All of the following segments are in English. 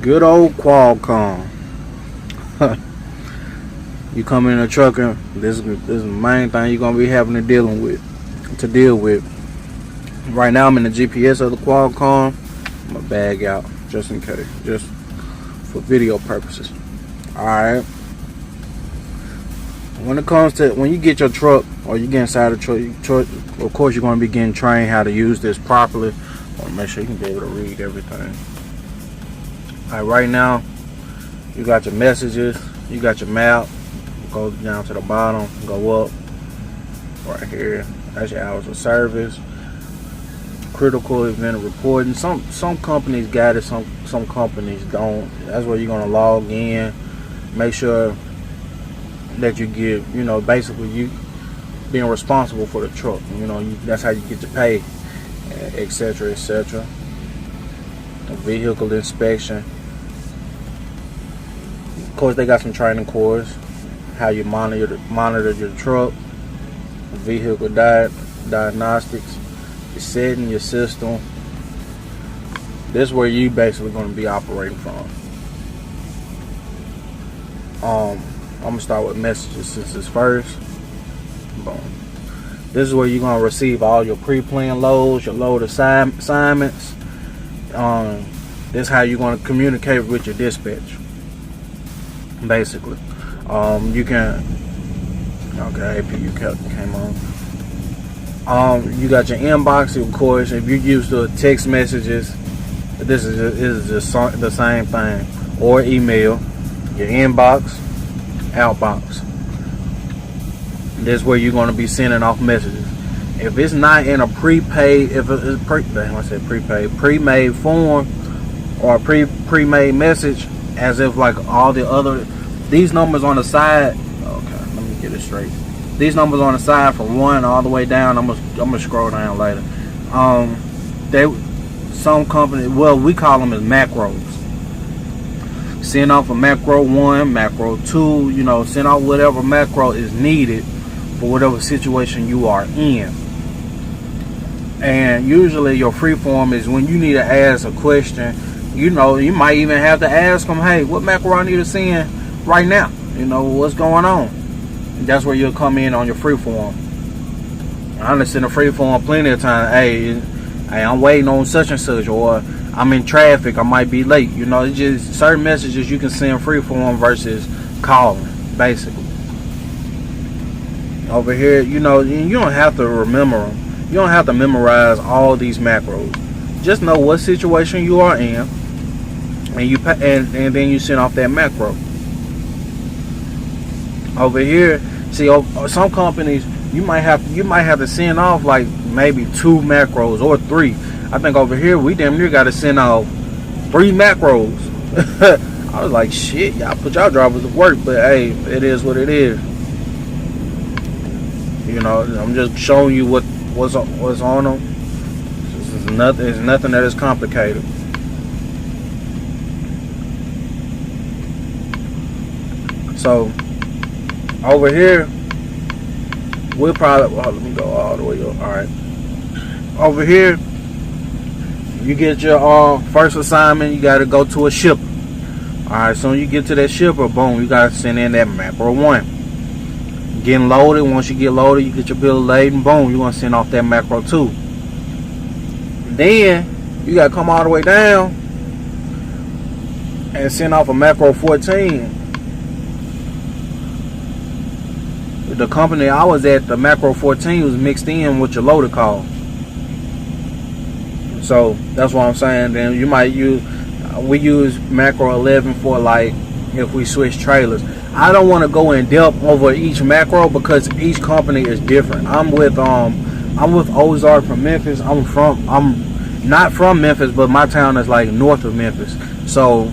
Good old Qualcomm. You come in a trucker, this is the main thing you're gonna be having to deal with. Right now I'm in the GPS of the Qualcomm. I'm gonna bag out just in case, just for video purposes. Alright. When you get your truck or you get inside the truck, of course you're gonna be getting trained how to use this properly. I wanna make sure you can be able to read everything. Alright, right now you got your messages, you got your map, go down to the bottom, go up right here. That's your hours of service, critical event reporting. Some companies got it, some companies don't. That's where you're gonna log in, make sure that you get, basically you being responsible for the truck. That's how you get your pay, etc., etc. Vehicle inspection. Of course, they got some training course, how you monitor your truck, vehicle diagnostics, your setting, your system. This is where you basically going to be operating from. I'm gonna start with messages since it's first. Boom. This is where you're gonna receive all your pre-planned loads, your load assignments. This is how you're gonna communicate with your dispatch. Basically, you can. Okay, APU came on. You got your inbox, of course. If you're used to text messages, this is just the same thing. Or email, your inbox, outbox. This is where you're going to be sending off messages. If it's not in a prepaid, pre-made form or a pre-made message, as if like all the other, these numbers on the side. Okay, let me get it straight. These numbers on the side from 1 all the way down. I'm gonna scroll down later. Some companies, well, we call them as macros. Send off a macro 1, macro 2. Send off whatever macro is needed for whatever situation you are in. And usually your free form is when you need to ask a question. You might even have to ask them, hey, what macro I need to send right now? What's going on? And that's where you'll come in on your free form. I understand the free form plenty of times. Hey, I'm waiting on such and such, or I'm in traffic, I might be late. It's just certain messages you can send free form versus calling, basically. Over here, you don't have to remember them. You don't have to memorize all these macros. Just know what situation you are in, and then you send off that macro. Over here, see, some companies you might have to send off like maybe 2 macros or 3. I think over here we damn near got to send out 3 macros. I was like, shit, y'all put y'all drivers to work, but hey, it is what it is. I'm just showing you what's on them. It's nothing that is complicated. So over here, we'll probably, let me go all the way up. All right. Over here, you get your first assignment. You got to go to a shipper. All right. So when you get to that shipper, boom, you got to send in that macro 1. Getting loaded. Once you get loaded, you get your bill of lading. Boom, you want to send off that macro 2. Then you got to come all the way down and send off a macro 14. The company I was at, the macro 14 was mixed in with your loader call. So that's what I'm saying. Then you might we use macro 11 for like if we switch trailers. I don't want to go in depth over each macro because each company is different. I'm with Ozark from Memphis. I'm not from Memphis, but my town is like north of Memphis. So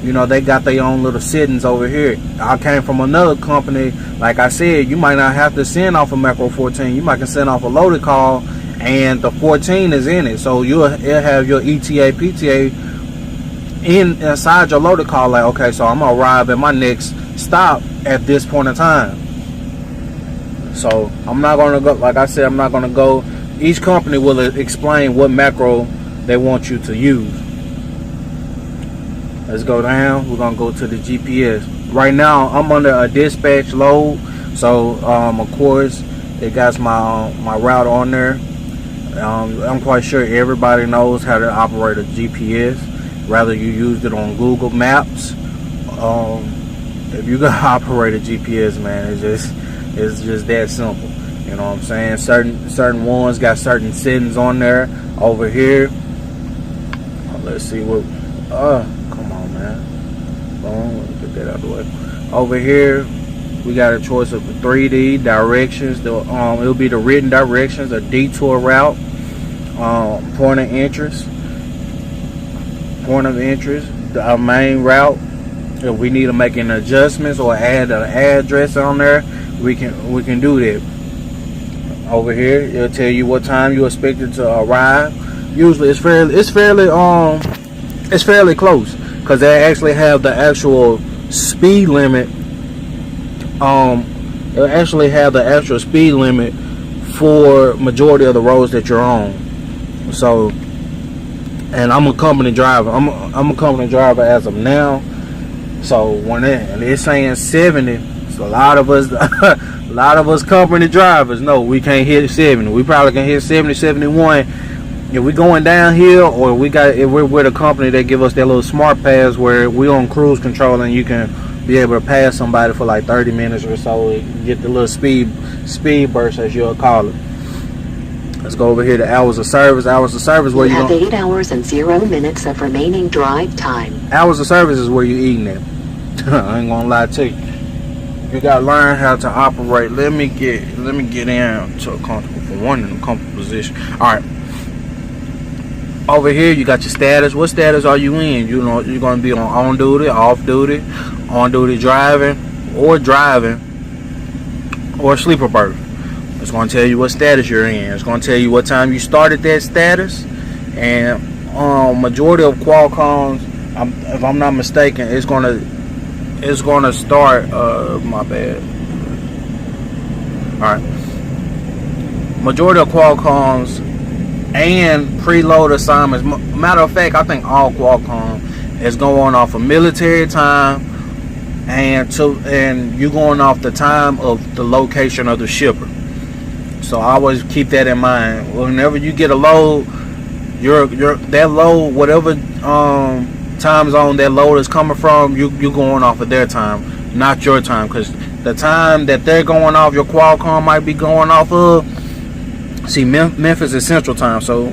they got their own little settings over here. I came from another company. Like I said, you might not have to send off a macro 14. You might can send off a loaded call, and the 14 is in it. So it'll have your ETA, PTA inside your loaded call. Like, okay, so I'm gonna arrive at my next stop at this point in time. So I'm not gonna go. Like I said, I'm not gonna go. Each company will explain what macro they want you to use. Let's go down. We're gonna go to the GPS. Right now, I'm under a dispatch load, so of course, it got my route on there. I'm quite sure everybody knows how to operate a GPS. Whether you used it on Google Maps, if you gotta operate a GPS, man, it's just that simple. You know what I'm saying? Certain ones got certain settings on there. Over here, let's see what. Come on, man. Boom. Let me get that out of the way. Over here, we got a choice of 3D directions. It'll be the written directions, a detour route, point of interest, our main route. If we need to make any adjustments or add an address on there, we can do that. Over here, it'll tell you what time you expected to arrive. Usually, it's fairly close because they actually have the actual speed limit. It'll actually have the actual speed limit for majority of the roads that you're on. So, and I'm a company driver. I'm a company driver as of now. So when they're saying 70, so a lot of us company drivers know we can't hit 70. We probably can hit 70, 71 if we're going downhill, or if we're with a company that give us that little smart pass where we on cruise control and you can be able to pass somebody for like 30 minutes or so and get the little speed burst, as you'll call it. Let's go over here to hours of service. Hours of service where you have 8 hours and 0 minutes of remaining drive time. Hours of service is where you eating at. I ain't gonna lie to you. You gotta learn how to operate. Let me get in to a comfortable position. All right. Over here, you got your status. What status are you in? You know, you're gonna be on duty, off duty, on duty driving, or sleeper berth. It's gonna tell you what status you're in. It's gonna tell you what time you started that status, and majority of Qualcomms, if I'm not mistaken, it's gonna start. My bad. All right. Majority of Qualcomms and preload assignments. Matter of fact, I think all Qualcomm is going off of military time, and you going off the time of the location of the shipper. So I always keep that in mind. Whenever you get a load, that load, whatever time zone that load is coming from, you going off of their time, not your time, because the time that they're going off, your Qualcomm might be going off of. See, Memphis is Central Time, so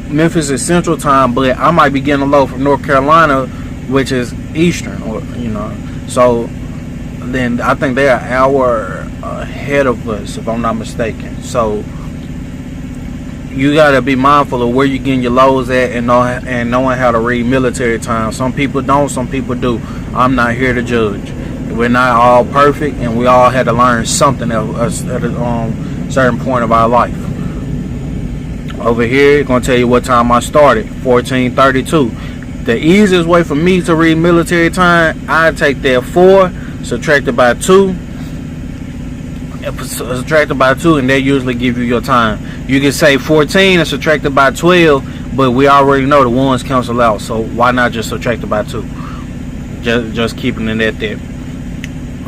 Memphis is Central Time, but I might be getting a load from North Carolina, which is Eastern, or So then I think they're an hour ahead of us, if I'm not mistaken. So you gotta be mindful of where you're getting your loads at, and knowing how to read military time. Some people don't, some people do. I'm not here to judge. We're not all perfect, and we all had to learn something at a certain point of our life. Over here, it's gonna tell you what time I started, 14:32. The easiest way for me to read military time, I take that 4 subtracted by 2, and they usually give you your time. You can say 14 and subtracted by 12, but we already know the ones cancel out, so why not just subtract it by 2? Just keeping it at that.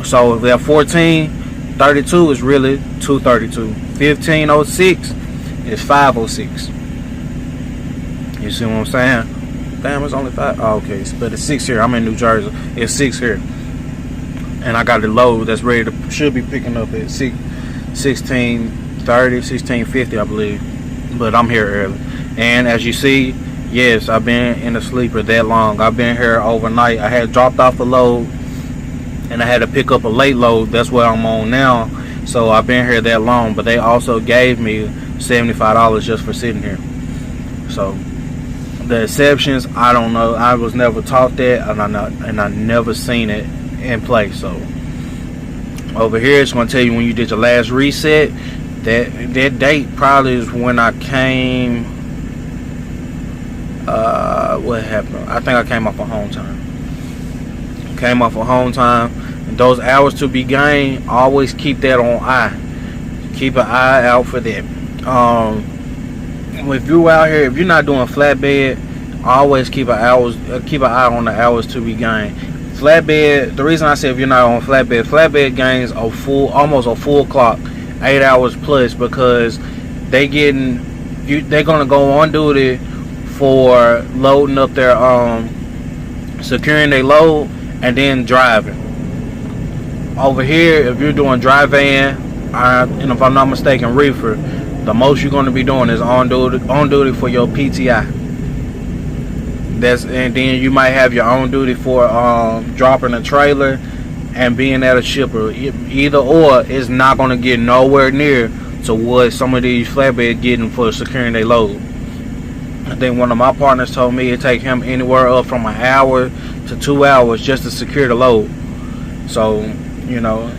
So that 14:32 is really 2:32. 15:06 is 5:06. You see what I'm saying? Damn, it's only 5. Oh, okay, but it's 6 here. I'm in New Jersey. It's 6 here, and I got the load that's ready to should be picking up at 16:30, 16:50, I believe. But I'm here early, and as you see, yes, I've been in the sleeper that long. I've been here overnight. I had dropped off a load, and I had to pick up a late load. That's where I'm on now. So I've been here that long, but they also gave me $75 just for sitting here. So the exceptions, I don't know. I was never taught that, and I never seen it in place. So over here, it's going to tell you when you did your last reset. That date probably is when I came. What happened? I think I came off of home time. And those hours to be gained, always keep that on eye. Keep an eye out for that. If you're out here, if you're not doing flatbed, always keep an eye on the hours to be gained. Flatbed, the reason I say if you're not on flatbed gains almost a full clock, 8 hours plus, because they're gonna go on duty for loading up their securing their load and then driving. Over here, if you're doing dry van, and if I'm not mistaken, reefer, the most you're going to be doing is on duty for your PTI. And then you might have your own duty for dropping a trailer and being at a shipper. Either or is not going to get nowhere near to what some of these flatbed getting for securing their load. I think one of my partners told me it take him anywhere up from an hour to 2 hours just to secure the load. So, you know,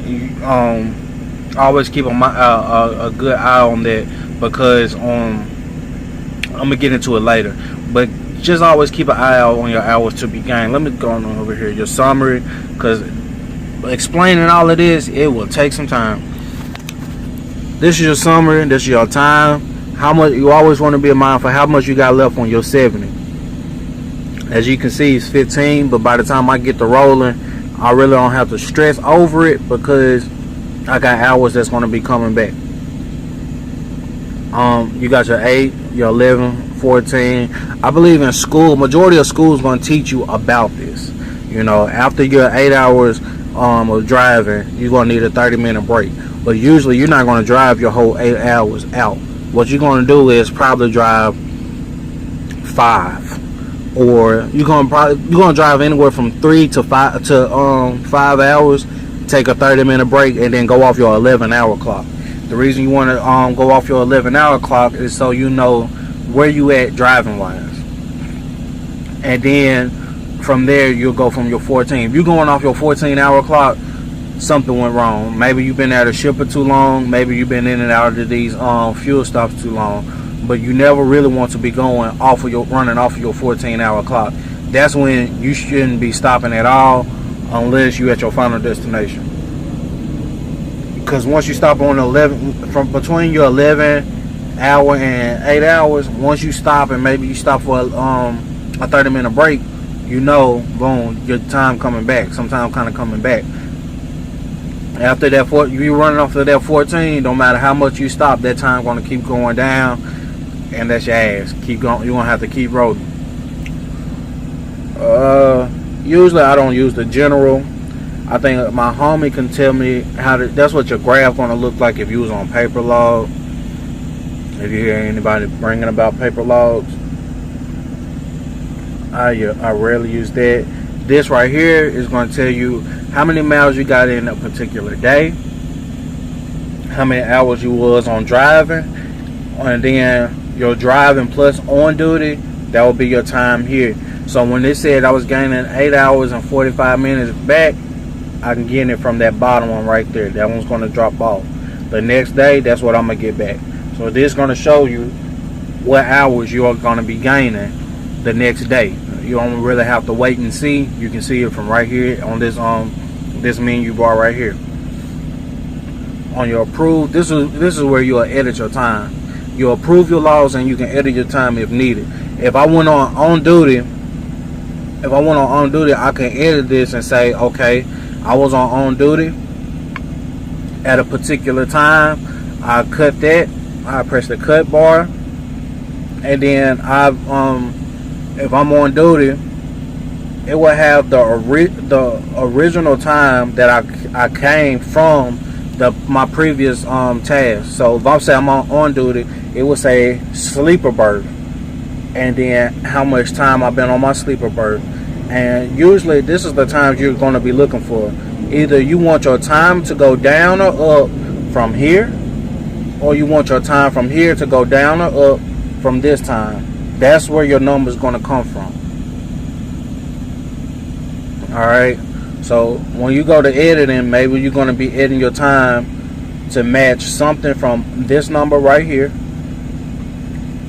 always keep a good eye on that, because I'm gonna get into it later. But just always keep an eye out on your hours to be gained. Let me go on over here your summary, because explaining all of this, it will take some time. This is your summary. This is your time. How much you always want to be mindful how much you got left on your 70. As you can see, it's 15, but by the time I get to rolling, I really don't have to stress over it, because I got hours that's going to be coming back. You got your 8, your 11, 14. I believe in school, majority of schools going to teach you about this. You know, after your 8 hours of driving, you're going to need a 30-minute break. But usually you're not going to drive your whole 8 hours out. What you're going to do is probably drive 5, or you're going to drive anywhere from 3 to 5 hours. Take a 30-minute break and then go off your 11-hour clock. The reason you want to go off your 11-hour clock is so you know where you at driving wise, and then from there you'll go from your 14. If you're going off your 14-hour clock, something went wrong. Maybe you've been at a shipper too long. Maybe you've been in and out of these fuel stops too long. But you never really want to be running off of your 14-hour clock. That's when you shouldn't be stopping at all, unless you're at your final destination. Because once you stop on 11, from between your 11-hour and 8 hours, once you stop and maybe you stop for a 30-minute break, you know, boom, your time coming back. Sometime kind of coming back. After that, you running off of that 14. Don't matter how much you stop, that time going to keep going down, and that's your ass. Keep going. You're gonna have to keep rolling. Usually I don't use the general. I think my homie can tell me how to. That's what your graph gonna look like if you was on paper log. If you hear anybody bringing about paper logs, I rarely use that. This right here is going to tell you how many miles you got in a particular day, how many hours you was on driving, and then your driving plus on duty. That will be your time here. So when they said I was gaining 8 hours and 45 minutes back, I can get it from that bottom one right there. That one's going to drop off. The next day, that's what I'm going to get back. So this is going to show you what hours you are going to be gaining the next day. You don't really have to wait and see. You can see it from right here on this menu bar right here. On your approve, this is where you'll edit your time. You'll approve your logs and you can edit your time if needed. If I went on duty, I can edit this and say, okay, I was on duty at a particular time. I cut that. I press the cut bar, and then if I'm on duty, it will have the original time that I came from my previous task. So if I'm saying I'm on duty, it will say sleeper berth, and then how much time I've been on my sleeper berth. And usually this is the times you're going to be looking for. Either you want your time to go down or up from here, or you want your time from here to go down or up from this time. That's where your number is going to come from. Alright, so when you go to editing, maybe you're going to be editing your time to match something from this number right here,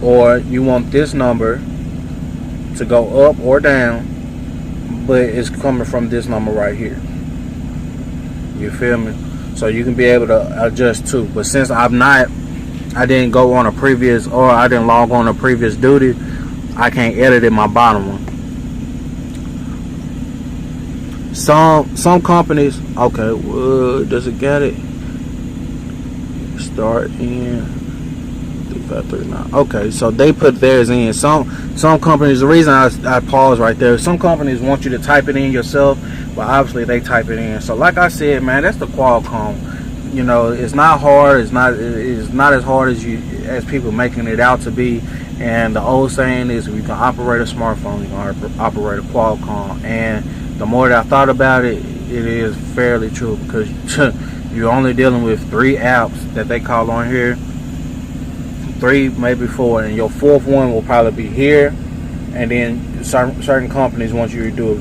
or you want this number to go up or down, but it's coming from this number right here. You feel me? So you can be able to adjust too. But since I didn't go on a previous, or I didn't log on a previous duty, I can't edit in my bottom one. Some companies, okay, does it get it? Start in 3539. Okay, so they put theirs in. Some companies, the reason I pause right there, some companies want you to type it in yourself, but obviously they type it in. So like I said, man, that's the Qualcomm. You know, it's not hard. It's not as hard as people making it out to be. And the old saying is, if you can operate a smartphone, you can operate a Qualcomm. And the more that I thought about it, it is fairly true, because you're only dealing with 3 apps that they call on here, 3, maybe 4, and your 4th one will probably be here. And then certain companies want you to do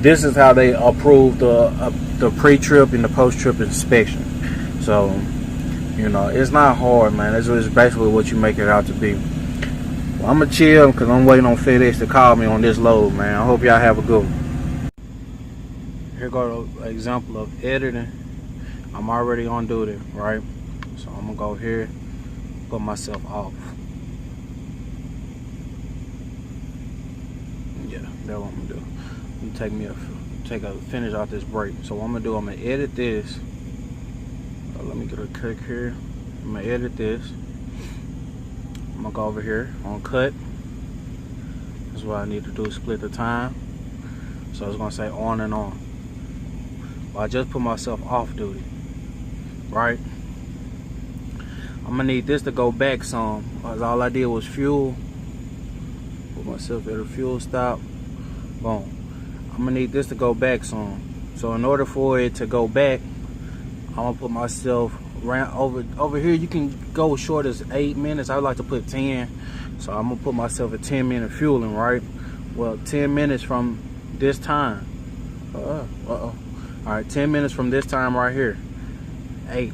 this is how they approve the pre-trip and the post-trip inspection. So, you know, it's not hard, man. It's basically what you make it out to be. Well, I'm gonna chill because I'm waiting on FedEx to call me on this load, man. I hope y'all have a good one. Here go an example of editing. I'm already on duty, right? So I'm gonna go here, put myself off. Yeah, that's what I'm gonna do. Take a finish out this break. So what I'm gonna do, I'm gonna edit this. Let me get a click here. I'm gonna edit this. I'm gonna go over here on cut. That's what I need to do, split the time. So it's gonna say on and on. Well, I just put myself off duty, right? I'm gonna need this to go back some, because all I did was fuel. Put myself at a fuel stop. Boom. I'm gonna need this to go back some. So in order for it to go back, I'm gonna put myself around over here. You can go as short as 8 minutes. I would like to put 10. So I'm gonna put myself at 10-minute fueling, right? Well, 10 minutes from this time. All right, 10 minutes from this time right here. 8.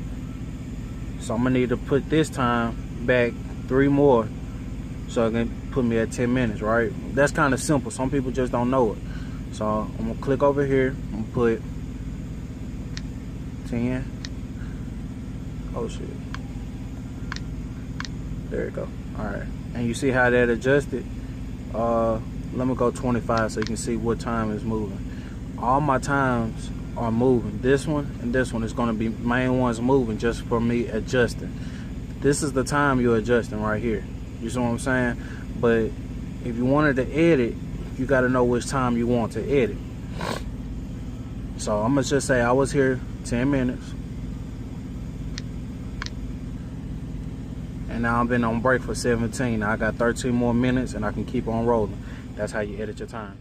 So I'm gonna need to put this time back 3 more, so it can put me at 10 minutes, right? That's kind of simple. Some people just don't know it. So I'm gonna click over here. I'm gonna put 10. Oh shit. There you go. Alright. And you see how that adjusted? Let me go 25 so you can see what time is moving. All my times are moving. This one and this one is gonna be main ones moving just for me adjusting. This is the time you're adjusting right here. You see what I'm saying? But if you wanted to edit, you got to know which time you want to edit. So I'm gonna just say I was here 10 minutes, and now I've been on break for 17. Now I got 13 more minutes, and I can keep on rolling. That's how you edit your time.